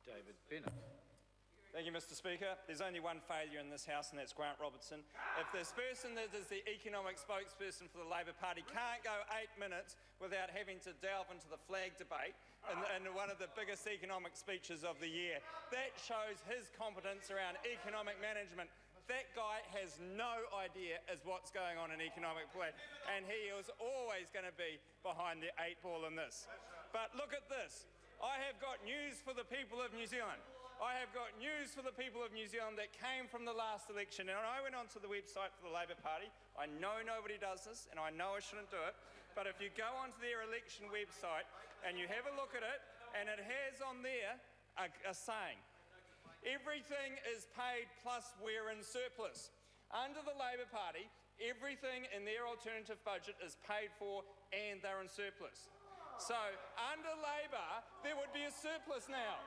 David Bennett. Thank you, Mr Speaker. There's only one failure in this House, and that's Grant Robertson. If this person that is the economic spokesperson for the Labor Party can't go 8 minutes without having to delve into the flag debate in one of the biggest economic speeches of the year, that shows his competence around economic management. That guy has no idea as what's going on in economic plan, and he is always going to be behind the 8 ball in this. But look at this. I have got news for the people of New Zealand. I have got news for the people of New Zealand that came from the last election. And I went onto the website for the Labor Party. I know nobody does this, and I know I shouldn't do it. But if you go onto their election website and you have a look at it, and it has on there a saying, everything is paid plus we're in surplus. Under the Labor Party, everything in their alternative budget is paid for and they're in surplus. So under Labor, there would be a surplus now.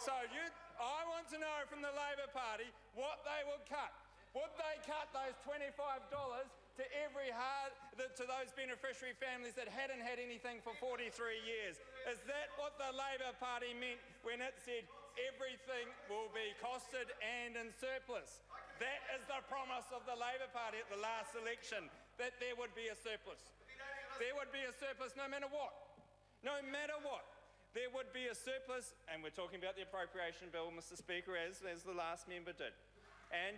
So I want to know from the Labor Party what they will cut. Would they cut those $25 to those beneficiary families that hadn't had anything for 43 years? Is that what the Labor Party meant when it said everything will be costed and in surplus? That is the promise of the Labor Party at the last election, that there would be a surplus. There would be a surplus no matter what. No matter what. There would be a surplus, and we're talking about the appropriation bill, Mr Speaker, as the last member did. And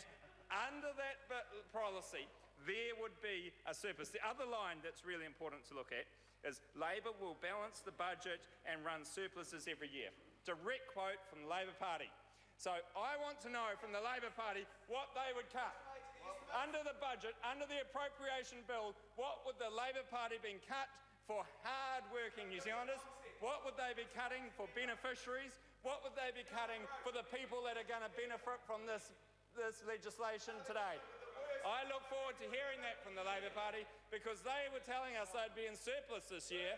under that policy, there would be a surplus. The other line that's really important to look at is Labor will balance the budget and run surpluses every year. Direct quote from the Labor Party. So I want to know from the Labor Party what they would cut. Under the budget, under the appropriation bill, what would the Labor Party been cut for hard-working New Zealanders? What would they be cutting for beneficiaries? What would they be cutting for the people that are going to benefit from this legislation today? I look forward to hearing that from the Labor Party, because they were telling us they'd be in surplus this year.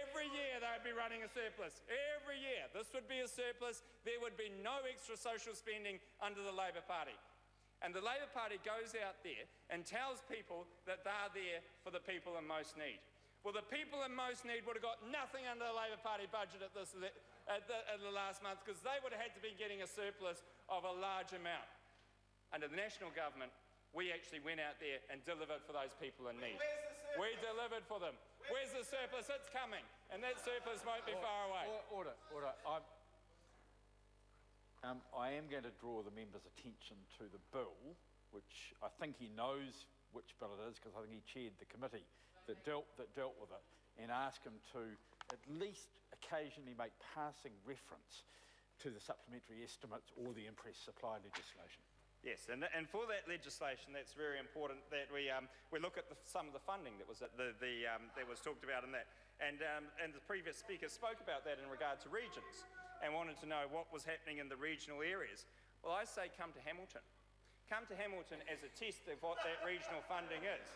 Every year they'd be running a surplus. Every year. This would be a surplus. There would be no extra social spending under the Labor Party. And the Labor Party goes out there and tells people that they're there for the people in most need. Well, the people in most need would have got nothing under the Labor Party budget at the last month, because they would have had to be getting a surplus of a large amount. Under the national government, we actually went out there and delivered for those people in need. We delivered for them. Where's the surplus? It's coming, and that surplus won't be far away. Order. I am going to draw the member's attention to the bill, which I think he knows which bill it is, because I think he chaired the committee that dealt with it, and ask him to at least occasionally make passing reference to the supplementary estimates or the Imprest supply legislation. Yes, and for that legislation, that's very important that we look at some of the funding that was that was talked about in that, and the previous speaker spoke about that in regard to regions and wanted to know what was happening in the regional areas. Well, I say come to Hamilton. Come to Hamilton as a test of what that regional funding is.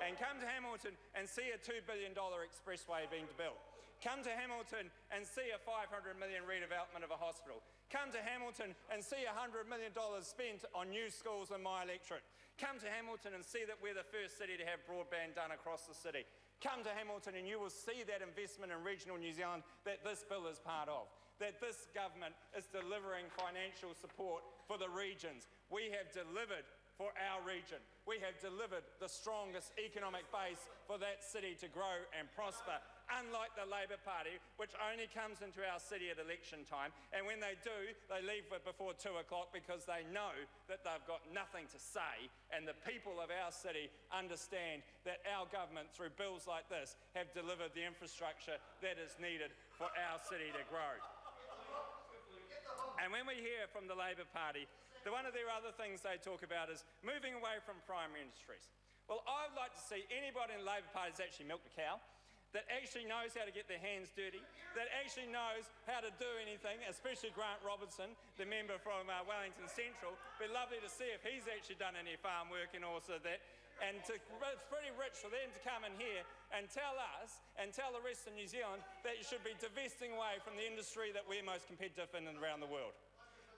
And come to Hamilton and see a $2 billion expressway being built. Come to Hamilton and see a $500 million redevelopment of a hospital. Come to Hamilton and see $100 million spent on new schools in my electorate. Come to Hamilton and see that we're the first city to have broadband done across the city. Come to Hamilton and you will see that investment in regional New Zealand that this bill is part of, that this government is delivering financial support for the regions. We have delivered for our region. We have delivered the strongest economic base for that city to grow and prosper, unlike the Labor Party, which only comes into our city at election time, and when they do, they leave it before 2 o'clock because they know that they've got nothing to say, and the people of our city understand that our government, through bills like this, have delivered the infrastructure that is needed for our city to grow. And when we hear from the Labor Party, one of their other things they talk about is moving away from primary industries. Well, I would like to see anybody in the Labor Party that's actually milked a cow, that actually knows how to get their hands dirty, that actually knows how to do anything, especially Grant Robertson, the member from Wellington Central. It'd be lovely to see if he's actually done any farm work and also that. And it's pretty rich for them to come in here and tell us and tell the rest of New Zealand that you should be divesting away from the industry that we're most competitive in and around the world.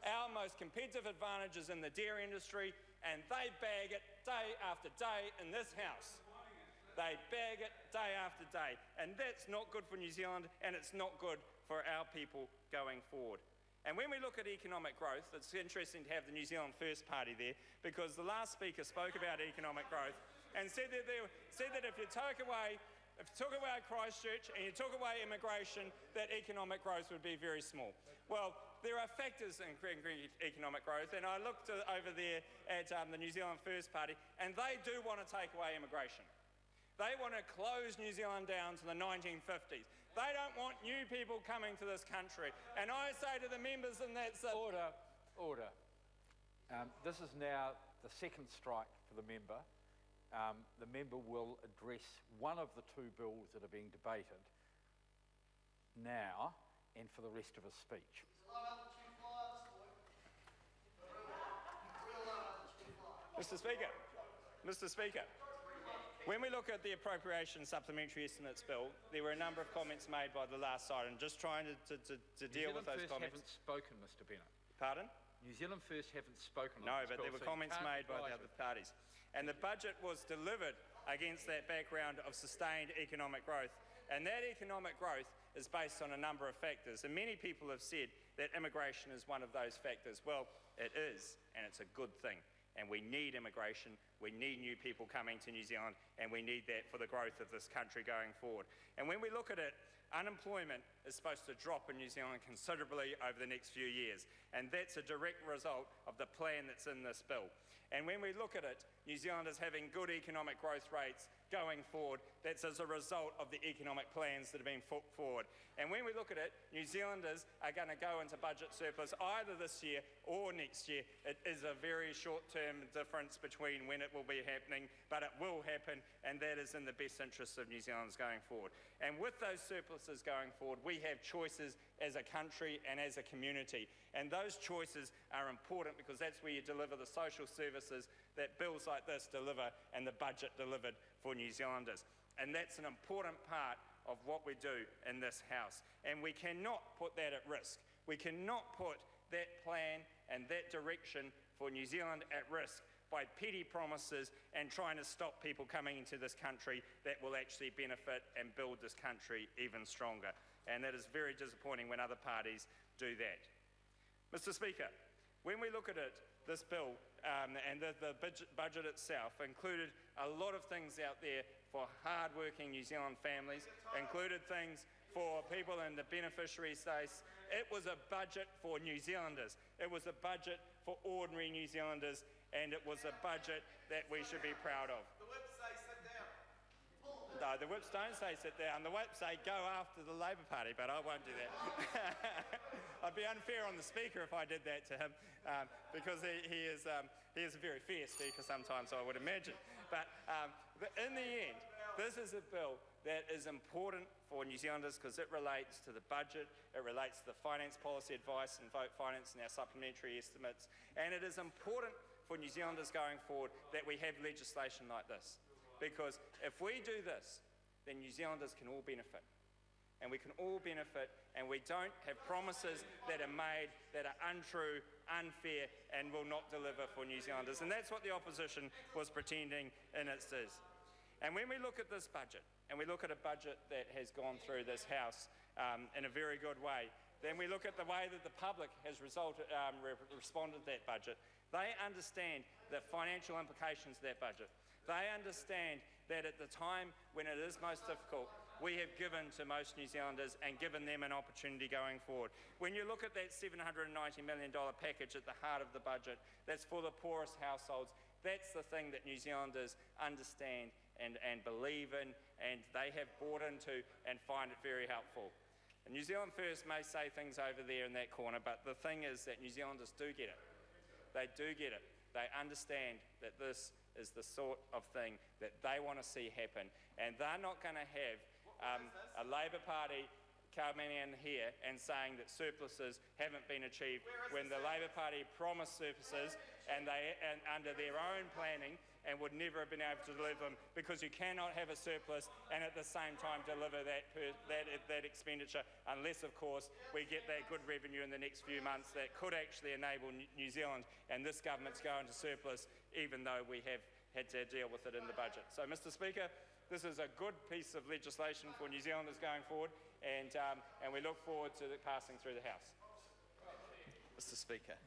Our most competitive advantage is in the dairy industry, and they bag it day after day in this House. They bag it day after day, and that's not good for New Zealand, and it's not good for our people going forward. And when we look at economic growth, it's interesting to have the New Zealand First Party there, because the last speaker spoke about economic growth and said that if you took away Christchurch and you took away immigration, that economic growth would be very small. Well, there are factors in economic growth, and I looked over there at the New Zealand First Party, and they do want to take away immigration. They want to close New Zealand down to the 1950s. They don't want new people coming to this country. And I say to the members, and that's it. Order. This is now the second strike for the member. The member will address one of the two bills that are being debated now and for the rest of his speech. Mr. Speaker, when we look at the Appropriation Supplementary Estimates Bill, there were a number of comments made by the last side, and just trying to deal with those comments. New Zealand First haven't spoken, Mr. Bennett. Pardon? New Zealand First haven't spoken. No, but there were comments made by the other parties. And the budget was delivered against that background of sustained economic growth. And that economic growth is based on a number of factors. And many people have said that immigration is one of those factors. Well, it is, and it's a good thing. And we need immigration, we need new people coming to New Zealand, and we need that for the growth of this country going forward. And when we look at it, unemployment is supposed to drop in New Zealand considerably over the next few years, and that's a direct result of the plan that's in this bill. And when we look at it, New Zealand is having good economic growth rates going forward. That's as a result of the economic plans that have been put forward. And when we look at it, New Zealanders are going to go into budget surplus either this year or next year. It is a very short-term difference between when it will be happening, but it will happen, and that is in the best interests of New Zealanders going forward. And with those surpluses going forward, we have choices as a country and as a community. And those choices are important because that's where you deliver the social services that bills like this deliver and the budget delivered for New Zealanders. And that's an important part of what we do in this House. And we cannot put that at risk. We cannot put that plan and that direction for New Zealand at risk by petty promises and trying to stop people coming into this country that will actually benefit and build this country even stronger. And that is very disappointing when other parties do that. Mr. Speaker, when we look at it, this bill and the budget itself included a lot of things out there for hard-working New Zealand families, included things for people in the beneficiary space. It was a budget for New Zealanders. It was a budget for ordinary New Zealanders, and it was a budget that we should be proud of. The whips say sit down. No, the whips don't say sit down. The whips say go after the Labour Party, but I won't do that. I'd be unfair on the Speaker if I did that to him, because he is a very fair Speaker sometimes, I would imagine. But in the end, this is a bill that is important for New Zealanders because it relates to the budget, it relates to the finance policy advice and vote finance and our supplementary estimates, and it is important for New Zealanders going forward that we have legislation like this. Because if we do this, then New Zealanders can all benefit. And we can all benefit, and we don't have promises that are made that are untrue, unfair, and will not deliver for New Zealanders. And that's what the opposition was pretending in its is. And when we look at this budget, and we look at a budget that has gone through this House in a very good way, then we look at the way that the public has responded to that budget. They understand the financial implications of that budget. They understand that at the time when it is most difficult, we have given to most New Zealanders and given them an opportunity going forward. When you look at that $790 million package at the heart of the budget, that's for the poorest households, that's the thing that New Zealanders understand and believe in, and they have bought into and find it very helpful. And New Zealand First may say things over there in that corner, but the thing is that New Zealanders do get it. They do get it. They understand that this is the sort of thing that they want to see happen, and they're not going to have a Labour Party coming in here and saying that surpluses haven't been achieved when the Labour Party promised surpluses and under their own planning and would never have been able to deliver them, because you cannot have a surplus and at the same time deliver that expenditure unless, of course, we get that good revenue in the next few months that could actually enable New Zealand and this government's go into surplus, even though we have had to deal with it in the budget. So, Mr. Speaker, this is a good piece of legislation for New Zealanders going forward, and we look forward to it passing through the House. Speaker.